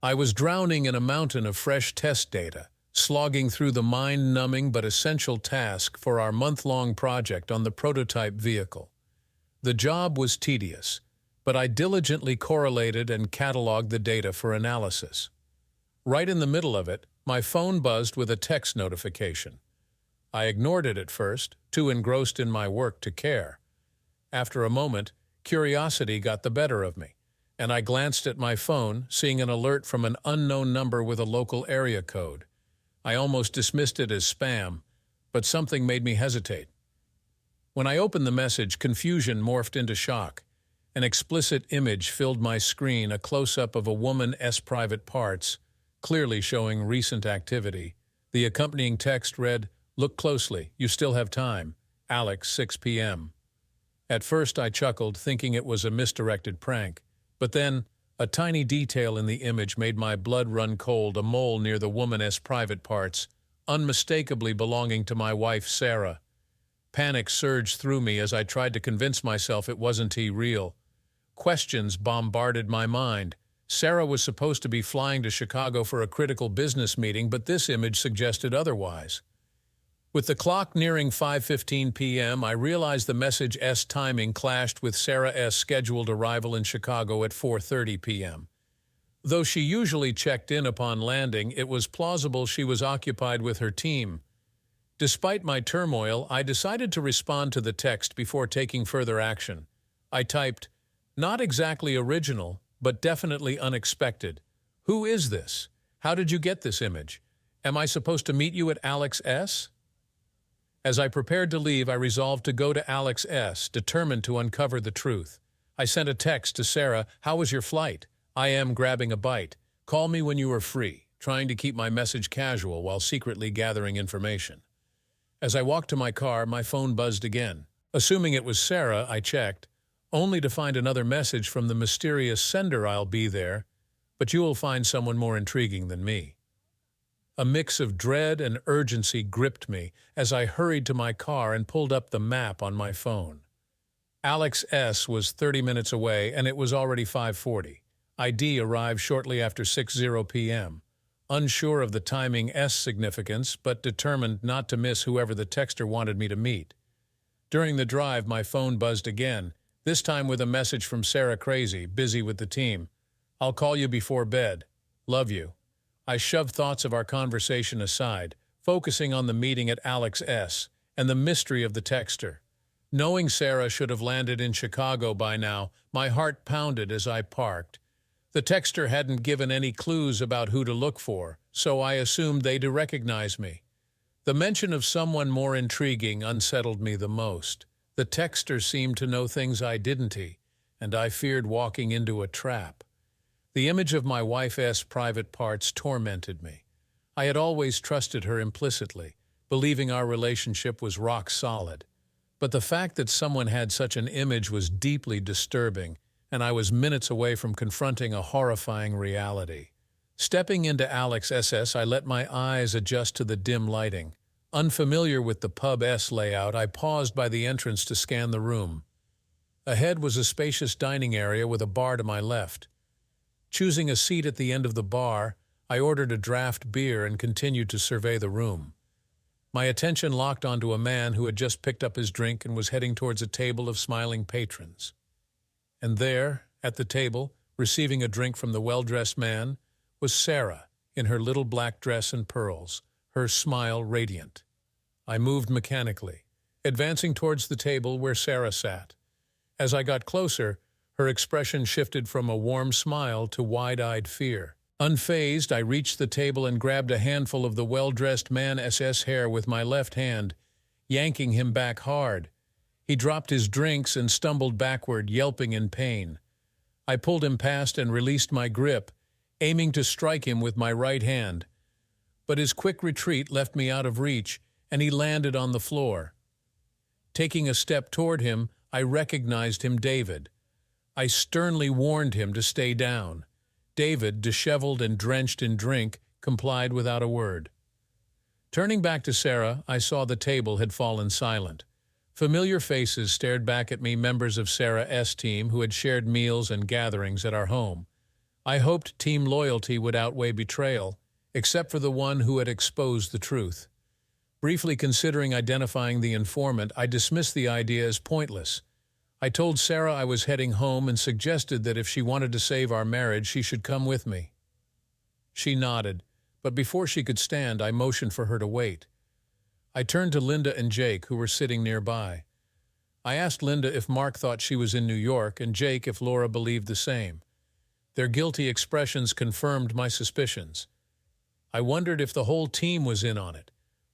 I was drowning in a mountain of fresh test data, slogging through the mind-numbing but essential task for our month-long project on the prototype vehicle. The job was tedious, but I diligently correlated and cataloged the data for analysis. Right in the middle of it, my phone buzzed with a text notification. I ignored it at first, too engrossed in my work to care. After a moment, curiosity got the better of me, and I glanced at my phone, seeing an alert from an unknown number with a local area code. I almost dismissed it as spam, but something made me hesitate. When I opened the message, confusion morphed into shock. An explicit image filled my screen, a close-up of a woman's private parts, clearly showing recent activity. The accompanying text read, "Look closely, you still have time. Alex, 6 p.m. At first I chuckled, thinking it was a misdirected prank, but then a tiny detail in the image made my blood run cold, a mole near the woman's private parts, unmistakably belonging to my wife Sarah. Panic surged through me as I tried to convince myself it wasn't real. Questions bombarded my mind. Sarah was supposed to be flying to Chicago for a critical business meeting, but this image suggested otherwise. With the clock nearing 5:15 p.m., I realized the message's timing clashed with Sarah's scheduled arrival in Chicago at 4:30 p.m. Though she usually checked in upon landing, it was plausible she was occupied with her team. Despite my turmoil, I decided to respond to the text before taking further action. I typed, "Not exactly original, but definitely unexpected. Who is this? How did you get this image? Am I supposed to meet you at Alex S?" As I prepared to leave, I resolved to go to Alex S, determined to uncover the truth. I sent a text to Sarah, "How was your flight? I am grabbing a bite. Call me when you are free," trying to keep my message casual while secretly gathering information. As I walked to my car, my phone buzzed again. Assuming it was Sarah, I checked, only to find another message from the mysterious sender. "I'll be there, but you will find someone more intriguing than me." A mix of dread and urgency gripped me as I hurried to my car and pulled up the map on my phone. Alex S was 30 minutes away, and it was already 5:40. ID arrived shortly after 6:00 p.m. Unsure of the timing's significance, but determined not to miss whoever the texter wanted me to meet. During the drive, my phone buzzed again, this time with a message from Sarah Crazy, busy with the team. "I'll call you before bed. Love you." I shoved thoughts of our conversation aside, focusing on the meeting at Alex S and the mystery of the texter. Knowing Sarah should have landed in Chicago by now, my heart pounded as I parked. The texter hadn't given any clues about who to look for, so I assumed they'd recognize me. The mention of someone more intriguing unsettled me the most. The texter seemed to know things I didn't, and I feared walking into a trap. The image of my wife's private parts tormented me. I had always trusted her implicitly, believing our relationship was rock solid. But the fact that someone had such an image was deeply disturbing, and I was minutes away from confronting a horrifying reality. Stepping into Alex SS, I let my eyes adjust to the dim lighting. Unfamiliar with the pub's layout, I paused by the entrance to scan the room. Ahead was a spacious dining area with a bar to my left. Choosing a seat at the end of the bar, I ordered a draft beer and continued to survey the room. My attention locked onto a man who had just picked up his drink and was heading towards a table of smiling patrons. And there, at the table, receiving a drink from the well-dressed man, was Sarah, in her little black dress and pearls, her smile radiant. I moved mechanically, advancing towards the table where Sarah sat. As I got closer, her expression shifted from a warm smile to wide-eyed fear. Unfazed, I reached the table and grabbed a handful of the well-dressed man's hair with my left hand, yanking him back hard. He dropped his drinks and stumbled backward, yelping in pain. I pulled him past and released my grip, aiming to strike him with my right hand. But his quick retreat left me out of reach, and he landed on the floor. Taking a step toward him, I recognized him, David. I sternly warned him to stay down. David, disheveled and drenched in drink, complied without a word. Turning back to Sarah, I saw the table had fallen silent. Familiar faces stared back at me, members of Sarah's team who had shared meals and gatherings at our home. I hoped team loyalty would outweigh betrayal, except for the one who had exposed the truth. Briefly considering identifying the informant, I dismissed the idea as pointless. I told Sarah I was heading home and suggested that if she wanted to save our marriage, she should come with me. She nodded, but before she could stand, I motioned for her to wait. I turned to Linda and Jake, who were sitting nearby. I asked Linda if Mark thought she was in New York, and Jake if Laura believed the same. Their guilty expressions confirmed my suspicions. I wondered if the whole team was in on it,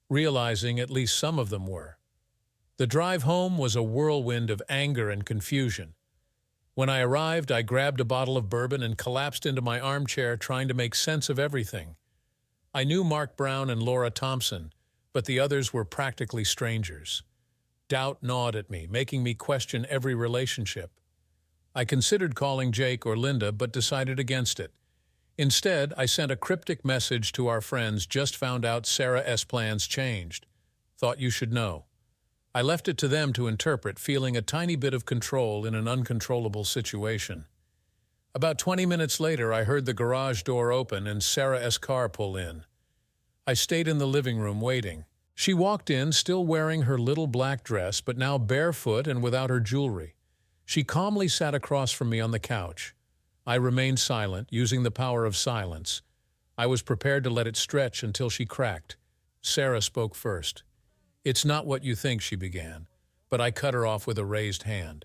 realizing at least some of them were. The drive home was a whirlwind of anger and confusion. When I arrived, I grabbed a bottle of bourbon and collapsed into my armchair, trying to make sense of everything. I knew Mark Brown and Laura Thompson, but the others were practically strangers. Doubt gnawed at me, making me question every relationship. I considered calling Jake or Linda, but decided against it. Instead, I sent a cryptic message to our friends, just found out Sarah S. plans changed. Thought you should know. I left it to them to interpret, feeling a tiny bit of control in an uncontrollable situation. About 20 minutes later, I heard the garage door open and Sarah S. car pull in. I stayed in the living room waiting. She walked in, still wearing her little black dress, but now barefoot and without her jewelry. She calmly sat across from me on the couch. I remained silent, using the power of silence. I was prepared to let it stretch until she cracked. Sarah spoke first. "It's not what you think," she began, but I cut her off with a raised hand.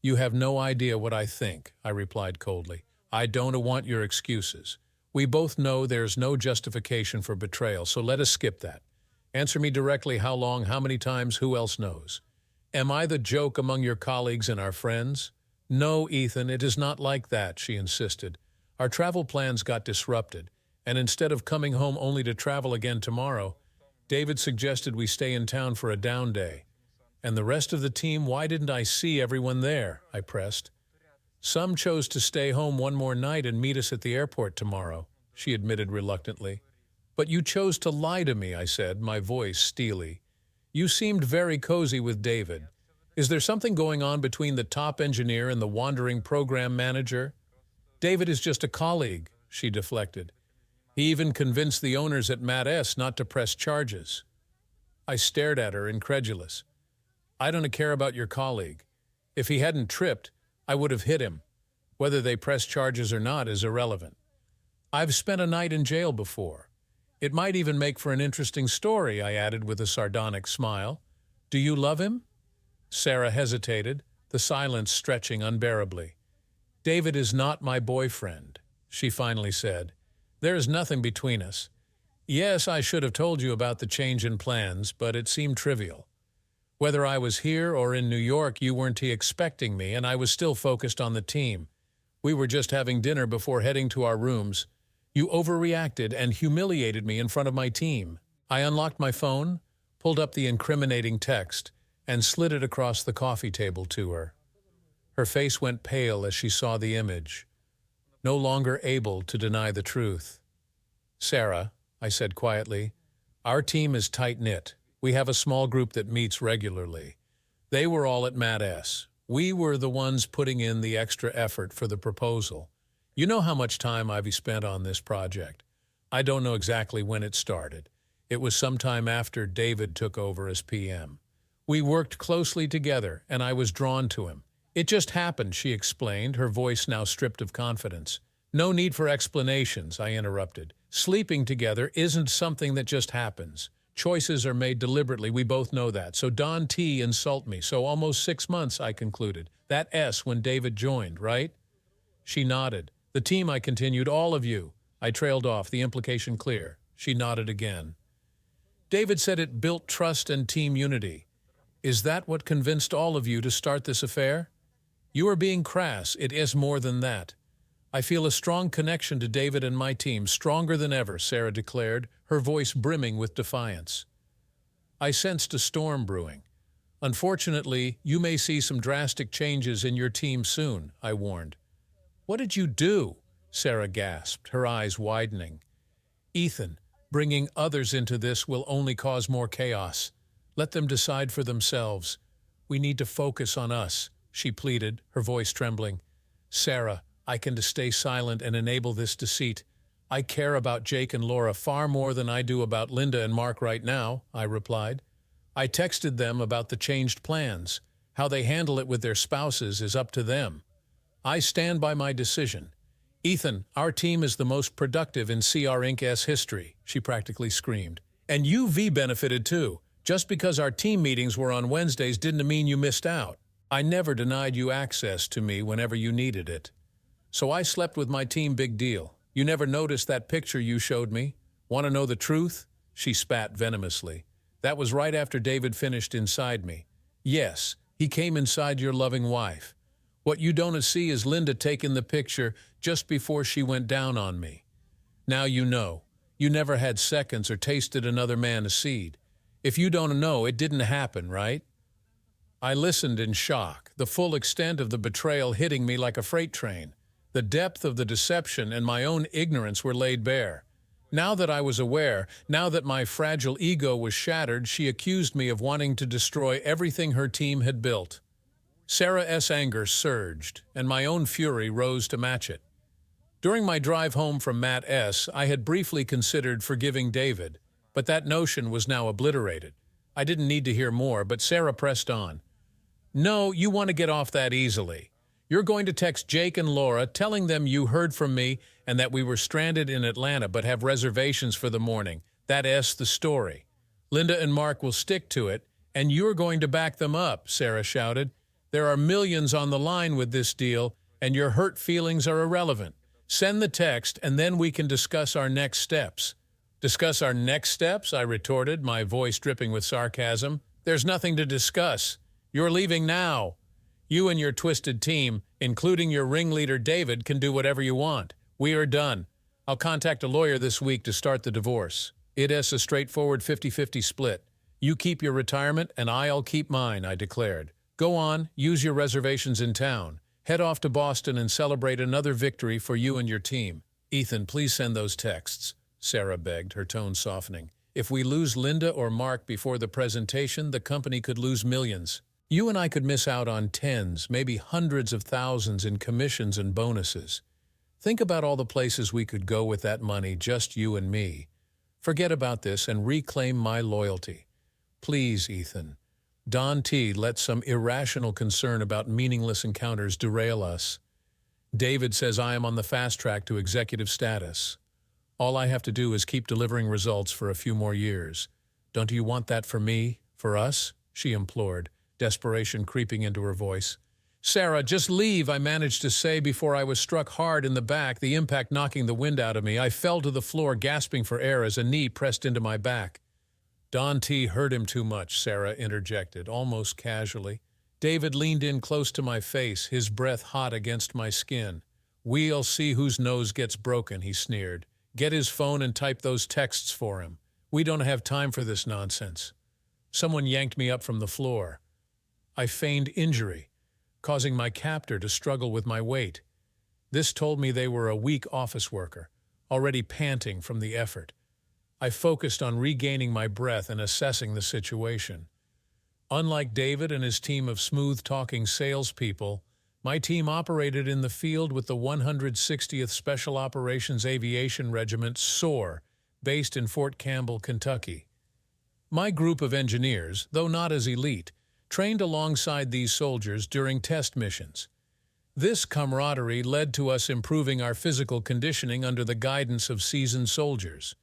"You have no idea what I think," I replied coldly. "I don't want your excuses. We both know there's no justification for betrayal, so let us skip that. Answer me directly: how long, how many times, who else knows? Am I the joke among your colleagues and our friends?" "No, Ethan, it is not like that," she insisted. "Our travel plans got disrupted, and instead of coming home only to travel again tomorrow, David suggested we stay in town for a down day. And the rest of the team, why didn't I see everyone there?" I pressed. "Some chose to stay home one more night and meet us at the airport tomorrow," she admitted reluctantly. "But you chose to lie to me," I said, my voice steely. "You seemed very cozy with David. Is there something going on between the top engineer and the wandering program manager?" "David is just a colleague," she deflected. "He even convinced the owners at Matt S. not to press charges." I stared at her, incredulous. "I don't care about your colleague. If he hadn't tripped, I would have hit him. Whether they press charges or not is irrelevant. I've spent a night in jail before. It might even make for an interesting story," I added with a sardonic smile. "Do you love him?" Sarah hesitated, the silence stretching unbearably. "David is not my boyfriend," she finally said. "There is nothing between us. Yes, I should have told you about the change in plans, but it seemed trivial. Whether I was here or in New York, you weren't expecting me, and I was still focused on the team. We were just having dinner before heading to our rooms. You overreacted and humiliated me in front of my team." I unlocked my phone, pulled up the incriminating text, and slid it across the coffee table to her. Her face went pale as she saw the image, no longer able to deny the truth. "Sarah," I said quietly, "our team is tight-knit. We have a small group that meets regularly. They were all at Matt S. We were the ones putting in the extra effort for the proposal. You know how much time I've spent on this project. I don't know exactly when it started. It was sometime after David took over as PM. We worked closely together, and I was drawn to him. It just happened," she explained, her voice now stripped of confidence. "No need for explanations," I interrupted. "Sleeping together isn't something that just happens. Choices are made deliberately, we both know that. So Don T insult me. So almost 6 months," I concluded. "That S when David joined, right?" She nodded. "The team," I continued, "all of you." I trailed off, the implication clear. She nodded again. "David said it built trust and team unity. Is that what convinced all of you to start this affair?" "You are being crass. It is more than that. I feel a strong connection to David and my team, stronger than ever," Sarah declared, her voice brimming with defiance. I sensed a storm brewing. "Unfortunately, you may see some drastic changes in your team soon," I warned. "What did you do?" Sarah gasped, her eyes widening. "Ethan, bringing others into this will only cause more chaos. Let them decide for themselves. We need to focus on us," she pleaded, her voice trembling. "Sarah, I can stay silent and enable this deceit. I care about Jake and Laura far more than I do about Linda and Mark right now, I replied. I texted them about the changed plans. How they handle it with their spouses is up to them. I stand by my decision. Ethan, our team is the most productive in CR Inc.'s history, she practically screamed. And UV benefited too. Just because our team meetings were on Wednesdays didn't mean you missed out. I never denied you access to me whenever you needed it. So I slept with my team, big deal. You never noticed that picture you showed me? Want to know the truth? She spat venomously. That was right after David finished inside me. Yes, he came inside your loving wife. What you don't see is Linda taking the picture just before she went down on me. Now you know. You never had seconds or tasted another man's seed. If you don't know, it didn't happen, right? I listened in shock, the full extent of the betrayal hitting me like a freight train. The depth of the deception and my own ignorance were laid bare. Now that I was aware, now that my fragile ego was shattered, she accused me of wanting to destroy everything her team had built. Sarah's anger surged, and my own fury rose to match it. During my drive home from Matt S., I had briefly considered forgiving David, but that notion was now obliterated. I didn't need to hear more, but Sarah pressed on. No, you want to get off that easily. You're going to text Jake and Laura telling them you heard from me and that we were stranded in Atlanta but have reservations for the morning. That's the story. Linda and Mark will stick to it, and you're going to back them up, Sarah shouted. There are millions on the line with this deal, and your hurt feelings are irrelevant. Send the text, and then we can discuss our next steps. Discuss our next steps? I retorted, my voice dripping with sarcasm. There's nothing to discuss. You're leaving now. You and your twisted team, including your ringleader David, can do whatever you want. We are done. I'll contact a lawyer this week to start the divorce. It's a straightforward 50-50 split. You keep your retirement, and I'll keep mine, I declared. Go on, use your reservations in town. Head off to Boston and celebrate another victory for you and your team. Ethan, please send those texts, Sarah begged, her tone softening. If we lose Linda or Mark before the presentation, the company could lose millions. You and I could miss out on tens, maybe hundreds of thousands in commissions and bonuses. Think about all the places we could go with that money, just you and me. Forget about this and reclaim my loyalty. Please, Ethan. Don T. let some irrational concern about meaningless encounters derail us. David says I am on the fast track to executive status. All I have to do is keep delivering results for a few more years. Don't you want that for me, for us? She implored, desperation creeping into her voice. Sarah, just leave, I managed to say before I was struck hard in the back, the impact knocking the wind out of me. I fell to the floor, gasping for air as a knee pressed into my back. Don T. hurt him too much, Sarah interjected, almost casually. David leaned in close to my face, his breath hot against my skin. We'll see whose nose gets broken, he sneered. Get his phone and type those texts for him. We don't have time for this nonsense. Someone yanked me up from the floor. I feigned injury, causing my captor to struggle with my weight. This told me they were a weak office worker, already panting from the effort. I focused on regaining my breath and assessing the situation. Unlike David and his team of smooth-talking salespeople, my team operated in the field with the 160th Special Operations Aviation Regiment, SOAR, based in Fort Campbell, Kentucky. My group of engineers, though not as elite, trained alongside these soldiers during test missions. This camaraderie led to us improving our physical conditioning under the guidance of seasoned soldiers.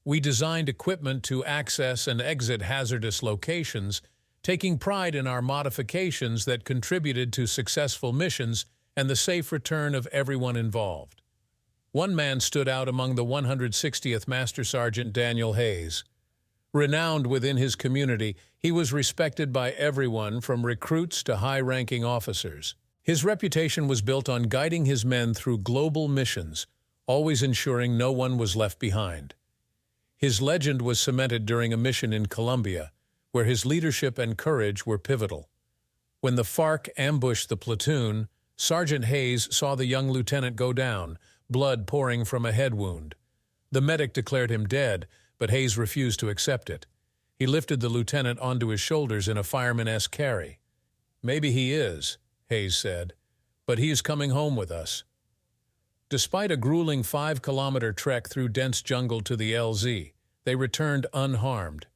We designed equipment to access and exit hazardous locations, taking pride in our modifications that contributed to successful missions and the safe return of everyone involved. One man stood out among the 160th Master Sergeant Daniel Hayes. Renowned within his community, he was respected by everyone from recruits to high-ranking officers. His reputation was built on guiding his men through global missions, always ensuring no one was left behind. His legend was cemented during a mission in Colombia, where his leadership and courage were pivotal. When the FARC ambushed the platoon, Sergeant Hayes saw the young lieutenant go down, blood pouring from a head wound. The medic declared him dead, but Hayes refused to accept it. He lifted the lieutenant onto his shoulders in a fireman-esque carry. Maybe he is, Hayes said, but he is coming home with us. Despite a grueling 5-kilometer trek through dense jungle to the LZ, they returned unharmed.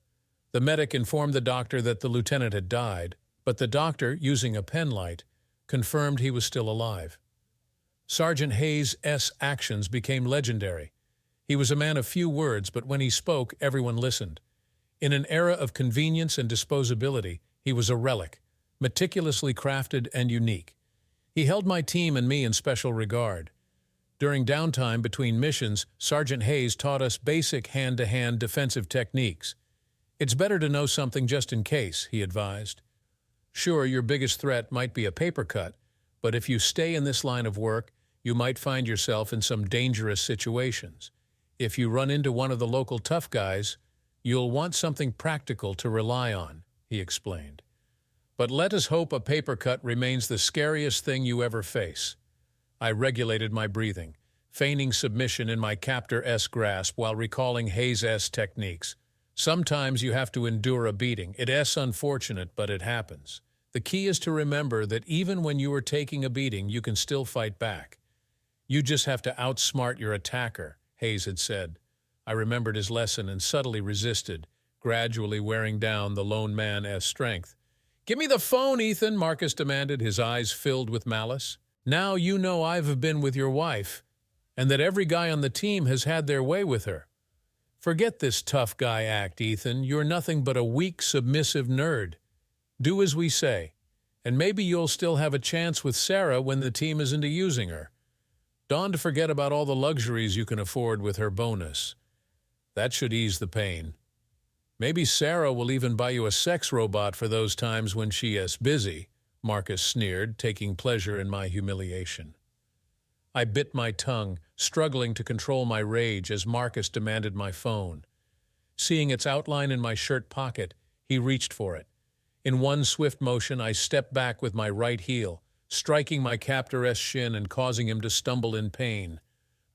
The medic informed the doctor that the lieutenant had died, but the doctor, using a penlight, confirmed he was still alive. Sergeant Hayes' actions became legendary. He was a man of few words, but when he spoke, everyone listened. In an era of convenience and disposability, he was a relic, meticulously crafted and unique. He held my team and me in special regard. During downtime between missions, Sergeant Hayes taught us basic hand-to-hand defensive techniques. "It's better to know something just in case," he advised. "Sure, your biggest threat might be a paper cut, but if you stay in this line of work, you might find yourself in some dangerous situations. If you run into one of the local tough guys, you'll want something practical to rely on," he explained. "But let us hope a paper cut remains the scariest thing you ever face." I regulated my breathing, feigning submission in my captor's grasp while recalling Hayes' techniques. Sometimes you have to endure a beating. It's unfortunate, but it happens. The key is to remember that even when you are taking a beating, you can still fight back. "You just have to outsmart your attacker," Hayes had said. I remembered his lesson and subtly resisted, gradually wearing down the lone man's strength. "Give me the phone, Ethan," Marcus demanded, his eyes filled with malice. "Now you know I've been with your wife, and that every guy on the team has had their way with her. Forget this tough guy act, Ethan. You're nothing but a weak, submissive nerd. Do as we say, and maybe you'll still have a chance with Sarah when the team is into using her. Don't forget about all the luxuries you can afford with her bonus. That should ease the pain. Maybe Sarah will even buy you a sex robot for those times when she is busy," Marcus sneered, taking pleasure in my humiliation. I bit my tongue, struggling to control my rage as Marcus demanded my phone. Seeing its outline in my shirt pocket, he reached for it. In one swift motion, I stepped back with my right heel, striking my captor's shin and causing him to stumble in pain.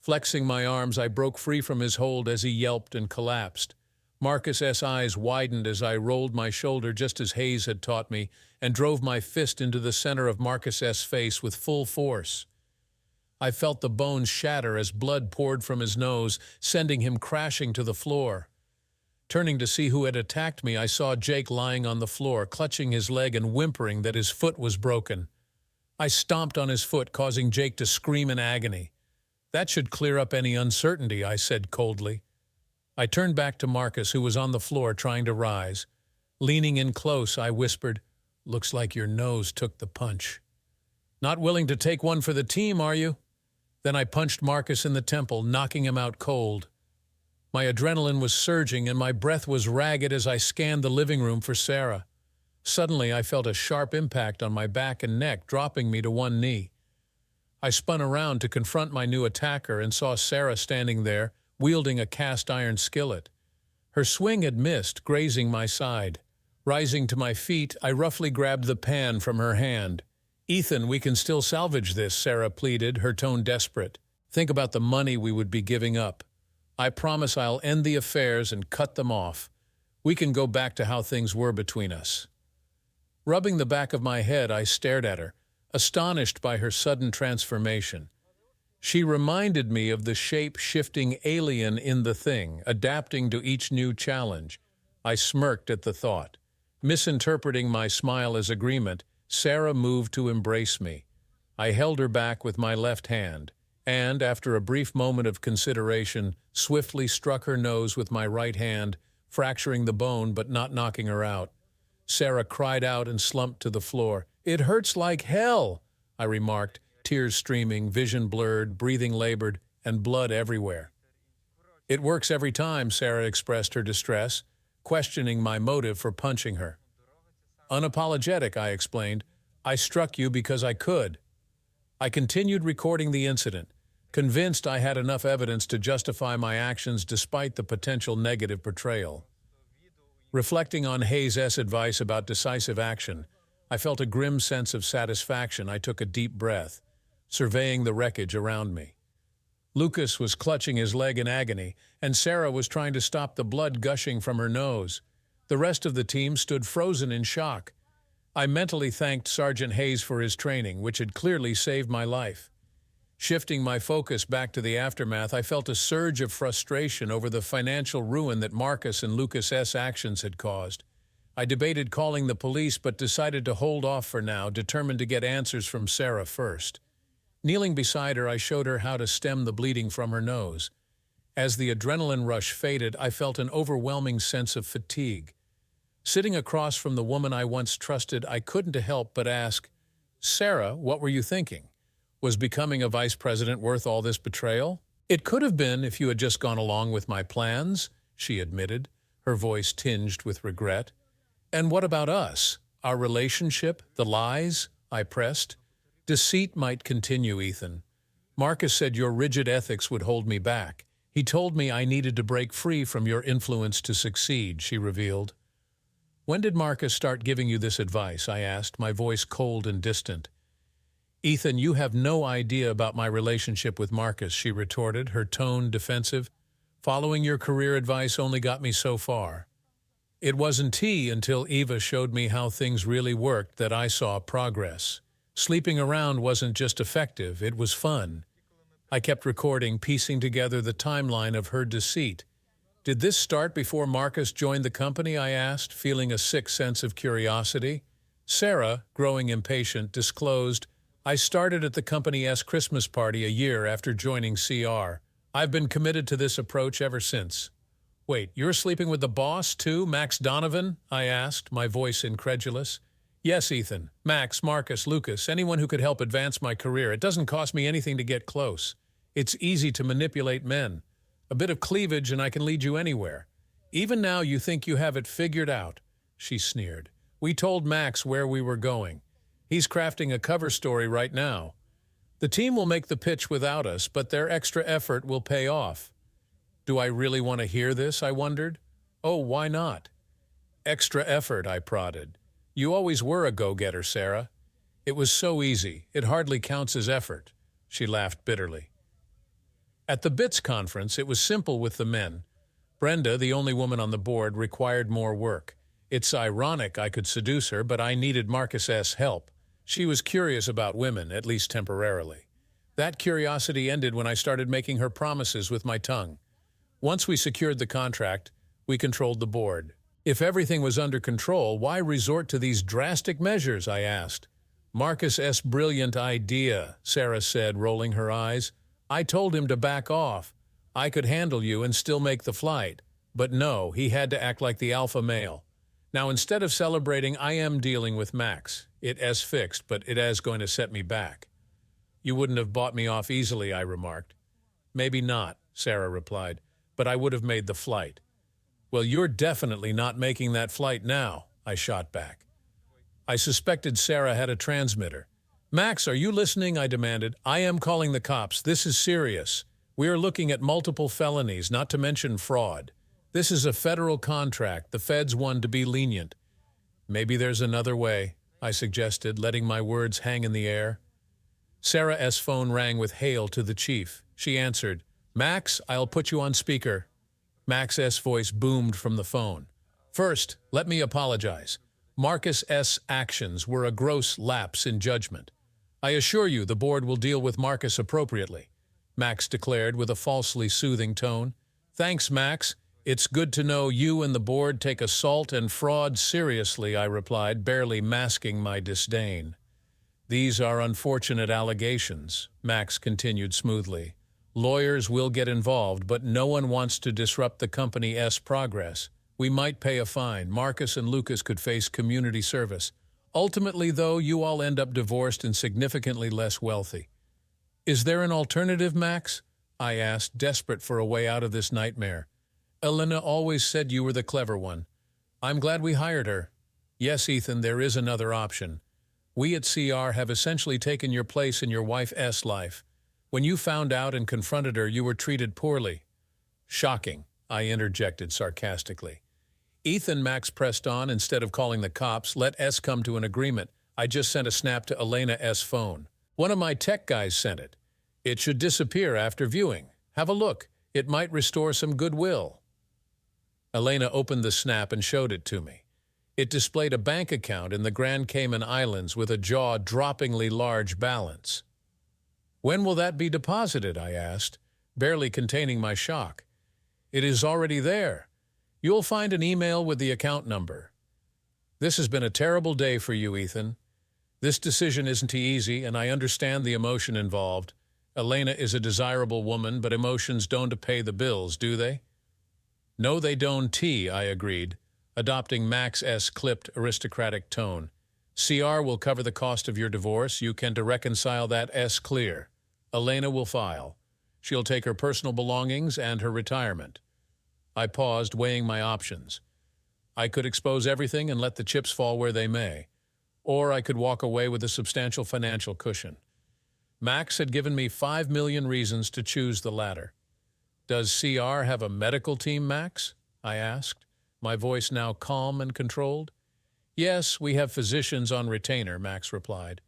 Flexing my arms, I broke free from his hold as he yelped and collapsed. Marcus's eyes widened as I rolled my shoulder just as Hayes had taught me and drove my fist into the center of Marcus's face with full force. I felt the bones shatter as blood poured from his nose, sending him crashing to the floor. Turning to see who had attacked me, I saw Jake lying on the floor, clutching his leg and whimpering that his foot was broken. I stomped on his foot, causing Jake to scream in agony. "That should clear up any uncertainty," I said coldly. I turned back to Marcus, who was on the floor trying to rise. Leaning in close, I whispered, "Looks like your nose took the punch. Not willing to take one for the team, are you?" Then I punched Marcus in the temple, knocking him out cold. My adrenaline was surging and my breath was ragged as I scanned the living room for Sarah. Suddenly, I felt a sharp impact on my back and neck, dropping me to one knee. I spun around to confront my new attacker and saw Sarah standing there, wielding a cast-iron skillet. Her swing had missed, grazing my side. Rising to my feet, I roughly grabbed the pan from her hand. "Ethan, we can still salvage this," Sarah pleaded, her tone desperate. "Think about the money we would be giving up. I promise I'll end the affairs and cut them off. We can go back to how things were between us." Rubbing the back of my head, I stared at her, astonished by her sudden transformation. She reminded me of the shape-shifting alien in The Thing, adapting to each new challenge. I smirked at the thought. Misinterpreting my smile as agreement, Sarah moved to embrace me. I held her back with my left hand, and, after a brief moment of consideration, swiftly struck her nose with my right hand, fracturing the bone but not knocking her out. Sarah cried out and slumped to the floor. "It hurts like hell," I remarked, tears streaming, vision blurred, breathing labored, and blood everywhere. "It works every time," Sarah expressed her distress, questioning my motive for punching her. "Unapologetic," I explained. "I struck you because I could." I continued recording the incident, convinced I had enough evidence to justify my actions despite the potential negative portrayal. Reflecting on Hayes' advice about decisive action, I felt a grim sense of satisfaction. I took a deep breath, surveying the wreckage around me. Lucas was clutching his leg in agony, and Sarah was trying to stop the blood gushing from her nose. The rest of the team stood frozen in shock. I mentally thanked Sergeant Hayes for his training, which had clearly saved my life. Shifting my focus back to the aftermath, I felt a surge of frustration over the financial ruin that Marcus and Lucas S. actions had caused. I debated calling the police but decided to hold off for now, determined to get answers from Sarah first. Kneeling beside her, I showed her how to stem the bleeding from her nose. As the adrenaline rush faded, I felt an overwhelming sense of fatigue. Sitting across from the woman I once trusted, I couldn't help but ask, "Sarah, what were you thinking? Was becoming a vice president worth all this betrayal?" "It could have been if you had just gone along with my plans," she admitted, her voice tinged with regret. "And what about us? Our relationship? The lies?" I pressed. "Deceit might continue, Ethan. Marcus said your rigid ethics would hold me back. He told me I needed to break free from your influence to succeed," she revealed. "When did Marcus start giving you this advice?" I asked, my voice cold and distant. "Ethan, you have no idea about my relationship with Marcus," she retorted, her tone defensive. "Following your career advice only got me so far. It wasn't until Eva showed me how things really worked that I saw progress. Sleeping around wasn't just effective, it was fun." I kept recording, piecing together the timeline of her deceit. "Did this start before Marcus joined the company?" I asked, feeling a sick sense of curiosity. Sarah, growing impatient, disclosed, "I started at the company's Christmas party a year after joining CR. I've been committed to this approach ever since." "Wait, you're sleeping with the boss, too, Max Donovan?" I asked, my voice incredulous. "Yes, Ethan. Max, Marcus, Lucas, anyone who could help advance my career. It doesn't cost me anything to get close. It's easy to manipulate men. A bit of cleavage and I can lead you anywhere. Even now you think you have it figured out," she sneered. "We told Max where we were going. He's crafting a cover story right now. The team will make the pitch without us, but their extra effort will pay off." "Do I really want to hear this?" I wondered. "Oh, why not?" "Extra effort," I prodded. "You always were a go-getter, Sarah. It was so easy, it hardly counts as effort." She laughed bitterly. At the BITS conference, it was simple with the men. Brenda, the only woman on the board, required more work. It's ironic I could seduce her, but I needed Marcus's help. She was curious about women, at least temporarily. That curiosity ended when I started making her promises with my tongue. Once we secured the contract, we controlled the board. If everything was under control, why resort to these drastic measures, I asked. "Marcus's brilliant idea," Sarah said, rolling her eyes. "I told him to back off. I could handle you and still make the flight. But no, he had to act like the alpha male. Now, instead of celebrating, I am dealing with Max. It is fixed, but it is going to set me back." "You wouldn't have bought me off easily," I remarked. "Maybe not," Sarah replied, "but I would have made the flight." "Well, you're definitely not making that flight now," I shot back. I suspected Sarah had a transmitter. "Max, are you listening?" I demanded. "I am calling the cops. This is serious. We are looking at multiple felonies, not to mention fraud. This is a federal contract. The feds want to be lenient." "Maybe there's another way," I suggested, letting my words hang in the air. Sarah's phone rang with hail to the chief. She answered. "Max, I'll put you on speaker." Max's voice boomed from the phone. "First, let me apologize. Marcus's actions were a gross lapse in judgment. I assure you the board will deal with Marcus appropriately," Max declared with a falsely soothing tone. "Thanks, Max. It's good to know you and the board take assault and fraud seriously," I replied, barely masking my disdain. "These are unfortunate allegations," Max continued smoothly. "Lawyers will get involved, but no one wants to disrupt the company's progress. We might pay a fine. Marcus and Lucas could face community service. Ultimately, though, you all end up divorced and significantly less wealthy." "Is there an alternative, Max?" I asked, desperate for a way out of this nightmare. "Elena always said you were the clever one. I'm glad we hired her." "Yes, Ethan, there is another option. We at CR have essentially taken your place in your wife's life. When you found out and confronted her, you were treated poorly." "Shocking," I interjected sarcastically. "Ethan," Max pressed on, "instead of calling the cops, let us come to an agreement. I just sent a snap to Elena's phone. One of my tech guys sent it. It should disappear after viewing. Have a look. It might restore some goodwill." Elena opened the snap and showed it to me. It displayed a bank account in the Grand Cayman Islands with a jaw-droppingly large balance. When will that be deposited? I asked, barely containing my shock. It is already there. You'll find an email with the account number. This has been a terrible day for you, Ethan. This decision isn't easy, and I understand the emotion involved. Elena is a desirable woman, but emotions don't pay the bills, do they? No, they don't, I agreed, adopting Max's clipped aristocratic tone. CR will cover the cost of your divorce. You can to reconcile that S clear. Elena will file. She'll take her personal belongings and her retirement. I paused, weighing my options. I could expose everything and let the chips fall where they may, or I could walk away with a substantial financial cushion. Max had given me 5 million reasons to choose the latter. Does CR have a medical team, Max? I asked, my voice now calm and controlled. Yes, we have physicians on retainer, Max replied.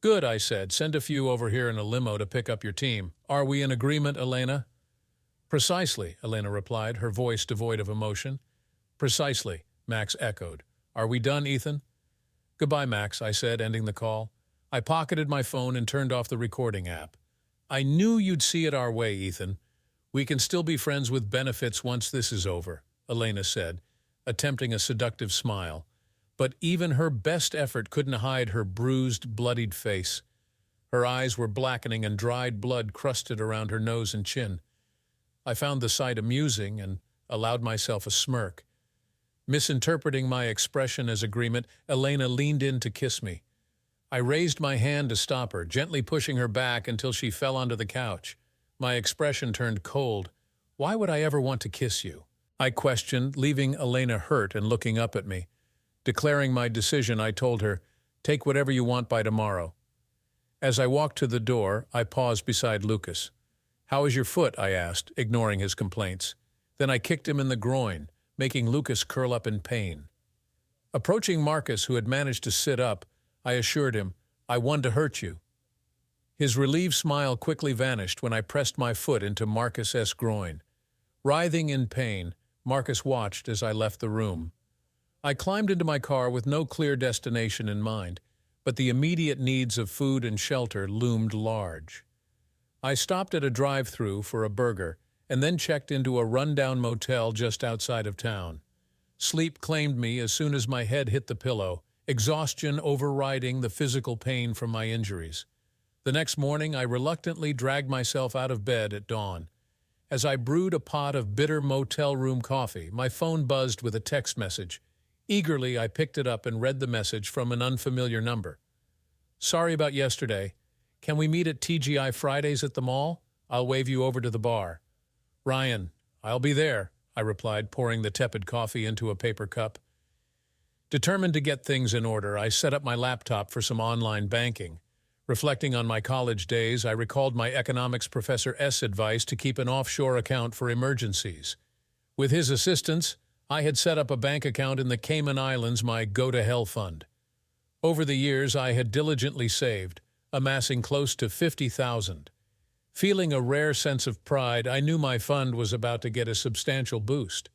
Good, I said. Send a few over here in a limo to pick up your team. Are we in agreement, Elena? Precisely, Elena replied, her voice devoid of emotion. Precisely, Max echoed. Are we done, Ethan? Goodbye, Max, I said, ending the call. I pocketed my phone and turned off the recording app. I knew you'd see it our way, Ethan. We can still be friends with benefits once this is over, Elena said, attempting a seductive smile. But even her best effort couldn't hide her bruised, bloodied face. Her eyes were blackening and dried blood crusted around her nose and chin. I found the sight amusing and allowed myself a smirk. Misinterpreting my expression as agreement, Elena leaned in to kiss me. I raised my hand to stop her, gently pushing her back until she fell onto the couch. My expression turned cold. Why would I ever want to kiss you? I questioned, leaving Elena hurt and looking up at me. Declaring my decision, I told her, take whatever you want by tomorrow. As I walked to the door, I paused beside Lucas. How is your foot? I asked, ignoring his complaints. Then I kicked him in the groin, making Lucas curl up in pain. Approaching Marcus, who had managed to sit up, I assured him, I wanted to hurt you. His relieved smile quickly vanished when I pressed my foot into Marcus's groin. Writhing in pain, Marcus watched as I left the room. I climbed into my car with no clear destination in mind, but the immediate needs of food and shelter loomed large. I stopped at a drive-thru for a burger and then checked into a rundown motel just outside of town. Sleep claimed me as soon as my head hit the pillow, exhaustion overriding the physical pain from my injuries. The next morning, I reluctantly dragged myself out of bed at dawn. As I brewed a pot of bitter motel room coffee, my phone buzzed with a text message. Eagerly, I picked it up and read the message from an unfamiliar number. Sorry about yesterday. Can we meet at TGI Fridays at the mall? I'll wave you over to the bar. Ryan, I'll be there, I replied, pouring the tepid coffee into a paper cup. Determined to get things in order, I set up my laptop for some online banking. Reflecting on my college days, I recalled my economics professor's advice to keep an offshore account for emergencies. With his assistance, I had set up a bank account in the Cayman Islands, my go-to-hell fund. Over the years, I had diligently saved, amassing close to $50,000. Feeling a rare sense of pride, I knew my fund was about to get a substantial boost.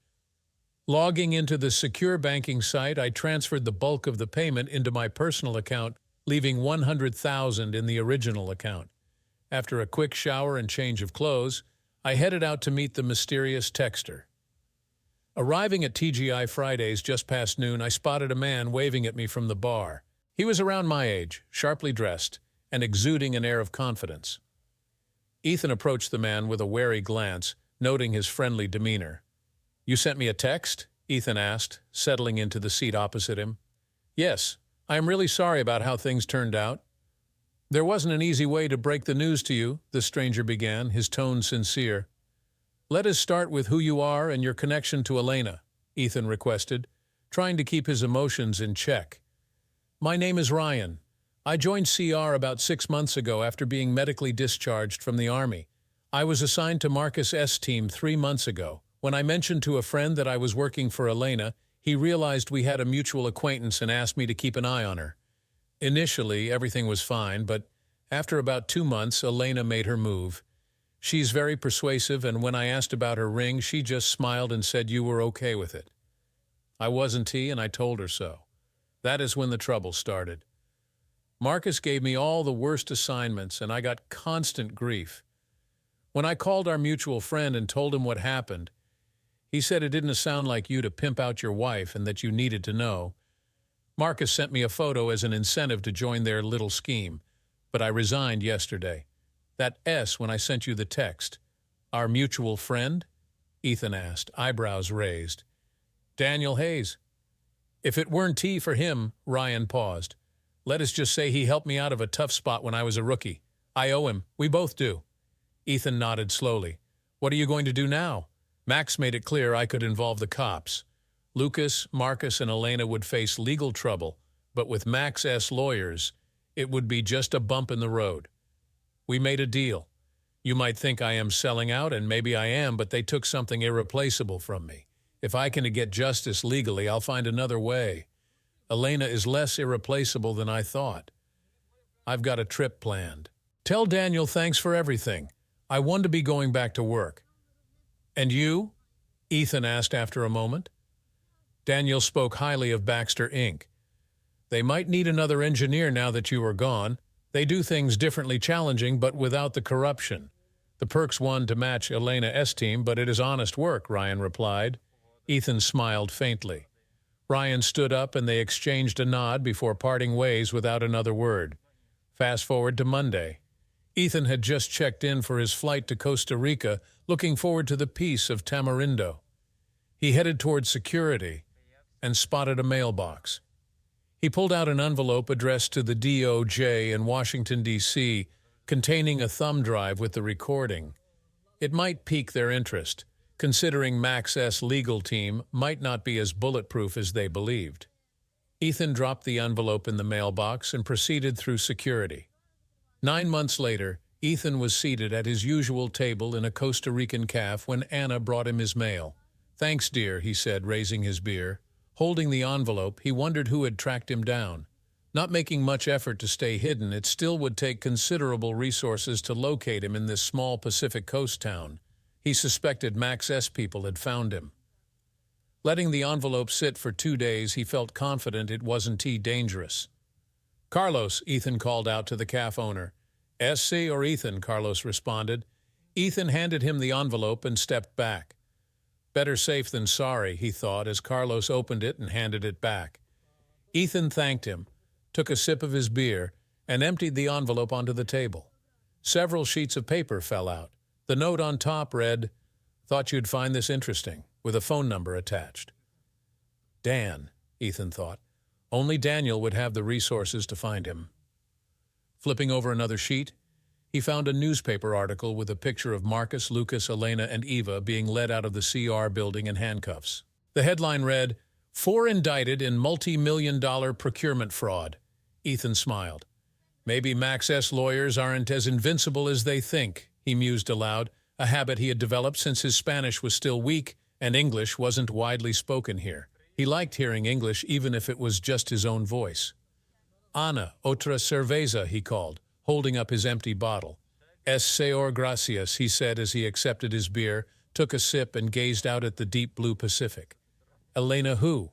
Logging into the secure banking site, I transferred the bulk of the payment into my personal account, leaving $100,000 in the original account. After a quick shower and change of clothes, I headed out to meet the mysterious texter. Arriving at TGI Fridays just past noon, I spotted a man waving at me from the bar. He was around my age, sharply dressed, and exuding an air of confidence. Ethan approached the man with a wary glance, noting his friendly demeanor. You sent me a text? Ethan asked, settling into the seat opposite him. Yes, I am really sorry about how things turned out. There wasn't an easy way to break the news to you, the stranger began, his tone sincere. Let us start with who you are and your connection to Elena, Ethan requested, trying to keep his emotions in check. My name is Ryan. I joined CR about 6 months ago after being medically discharged from the Army. I was assigned to Marcus's team 3 months ago. When I mentioned to a friend that I was working for Elena, he realized we had a mutual acquaintance and asked me to keep an eye on her. Initially, everything was fine, but after about 2 months, Elena made her move. She's very persuasive, and when I asked about her ring, she just smiled and said you were okay with it. I wasn't, and I told her so. That is when the trouble started. Marcus gave me all the worst assignments, and I got constant grief. When I called our mutual friend and told him what happened, he said it didn't sound like you to pimp out your wife and that you needed to know. Marcus sent me a photo as an incentive to join their little scheme, but I resigned yesterday. That S when I sent you the text. Our mutual friend? Ethan asked, eyebrows raised. Daniel Hayes. If it weren't T for him, Ryan paused. Let us just say he helped me out of a tough spot when I was a rookie. I owe him. We both do. Ethan nodded slowly. What are you going to do now? Max made it clear I could involve the cops. Lucas, Marcus, and Elena would face legal trouble, but with Max S. lawyers, it would be just a bump in the road. We made a deal. You might think I am selling out, and maybe I am, but they took something irreplaceable from me. If I can get justice legally, I'll find another way. Elena is less irreplaceable than I thought. I've got a trip planned. Tell Daniel thanks for everything. I want to be going back to work. And you? Ethan asked after a moment. Daniel spoke highly of Baxter, Inc. They might need another engineer now that you are gone. They do things differently challenging, but without the corruption. The perks won to match Elena S. team, but it is honest work, Ryan replied. Ethan smiled faintly. Ryan stood up and they exchanged a nod before parting ways without another word. Fast forward to Monday. Ethan had just checked in for his flight to Costa Rica, looking forward to the peace of Tamarindo. He headed towards security and spotted a mailbox. He pulled out an envelope addressed to the DOJ in Washington, D.C., containing a thumb drive with the recording. It might pique their interest, considering Max S. legal team might not be as bulletproof as they believed. Ethan dropped the envelope in the mailbox and proceeded through security. 9 months later, Ethan was seated at his usual table in a Costa Rican cafe when Anna brought him his mail. Thanks, dear, he said, raising his beer. Holding the envelope, he wondered who had tracked him down. Not making much effort to stay hidden, it still would take considerable resources to locate him in this small Pacific Coast town. He suspected Max S. people had found him. Letting the envelope sit for 2 days, he felt confident it wasn't too dangerous. Carlos, Ethan called out to the cafe owner. SC or Ethan, Carlos responded. Ethan handed him the envelope and stepped back. Better safe than sorry, he thought, as Carlos opened it and handed it back. Ethan thanked him, took a sip of his beer, and emptied the envelope onto the table. Several sheets of paper fell out. The note on top read, "Thought you'd find this interesting," with a phone number attached. Dan, Ethan thought. Only Daniel would have the resources to find him. Flipping over another sheet, he found a newspaper article with a picture of Marcus, Lucas, Elena, and Eva being led out of the CR building in handcuffs. The headline read, 4 indicted in multi-million-dollar procurement fraud. Ethan smiled. Maybe Max S. lawyers aren't as invincible as they think, he mused aloud, a habit he had developed since his Spanish was still weak and English wasn't widely spoken here. He liked hearing English even if it was just his own voice. Ana, otra cerveza, he called, holding up his empty bottle. Es seor gracias, he said as he accepted his beer, took a sip and gazed out at the deep blue Pacific. Elena who?